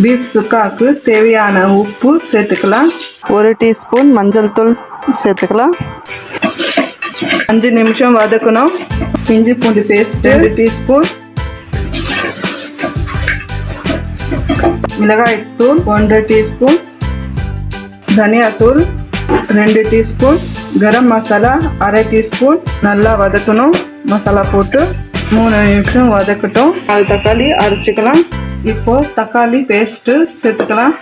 Beef சுக்காவுக்கு தேவையான உப்பு சேர்த்துக்கலாம். 1 டீஸ்பூன் மஞ்சள் தூள் சேர்த்துக்கலாம். 5 நிமிஷம் வதக்கணும். இஞ்சி பூண்டு பேஸ்ட் 2 டீஸ்பூன், மிளகாய் தூள் 1 டீஸ்பூன், தனியாத்தூள் 2 டீஸ்பூன், கரம் மசாலா 1/2 டீஸ்பூன். நல்லா வதக்கணும். மசாலா போட்டு 3 நிமிஷம் வதக்கட்டும். 4 தக்காளி அரைச்சிக்கலாம். இப்போ தக்காளி பேஸ்ட்டு சேர்த்துக்கலாம்.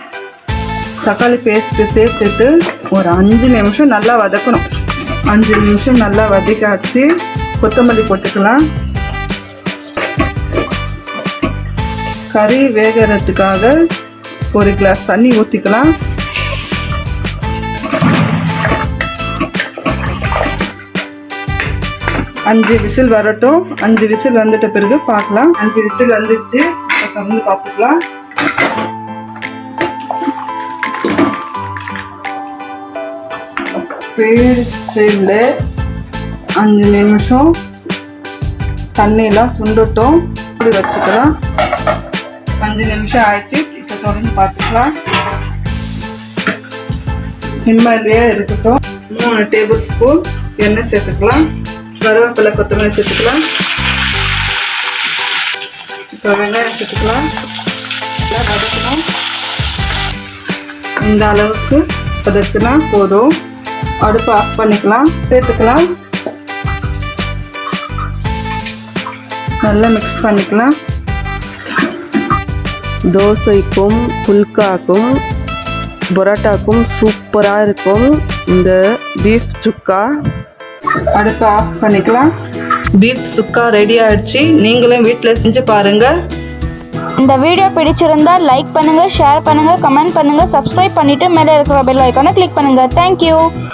தக்காளி பேஸ்ட்டு சேர்த்துட்டு ஒரு 5 நிமிஷம் நல்லா வதக்கணும். 5 நிமிஷம் நல்லா வதக்காச்சு. கொத்தமல்லி போட்டுக்கலாம். கறி வேகிறதுக்காக 1 கிளாஸ் தண்ணி ஊற்றிக்கலாம். அஞ்சு விசில் வரட்டும். 5 விசில் வந்துட்ட பிறகு பார்க்கலாம். 5 விசில் வந்துச்சு. திறந்து பார்த்துக்கலாம். ஸ்டீமில் 5 நிமிஷம் தண்ணியெல்லாம் சுண்டட்டும். இப்படி வச்சுக்கலாம். 5 நிமிஷம் ஆயிடுச்சு. இப்போ திறந்து பார்த்துக்கலாம். சிம்மிலேயே இருக்கட்டும். 3 டேபிள் ஸ்பூன் எண்ணெய் சேர்த்துக்கலாம். கருவேப்பிலை கொத்தமல்லி சேர்த்துக்கலாம். இப்போ வெங்காயம் சேர்த்துக்கலாம். வதக்கணும். இந்த அளவுக்கு வதக்குனா போதும். அடுப்பு ஆஃப் பண்ணிக்கலாம். சேர்த்துக்கலாம். நல்லா மிக்ஸ் பண்ணிக்கலாம். தோசைக்கும் புல்காக்கும் பரோட்டாக்கும் சூப்பராக இருக்கும் இந்த பீஃப் சுக்கா. அடுப்பு ஆஃப் பண்ணிக்கலாம். பீஃப் சுக்கா ரெடி ஆயிடுச்சு. நீங்களும் வீட்டில் செஞ்சு பாருங்கள். இந்த வீடியோ பிடிச்சிருந்தா லைக் பண்ணுங்கள், ஷேர் பண்ணுங்கள், கமெண்ட் பண்ணுங்கள், சப்ஸ்கிரைப் பண்ணிவிட்டு மேலே இருக்கிற பெல் ஐக்கானை கிளிக் பண்ணுங்கள். தேங்க்யூ.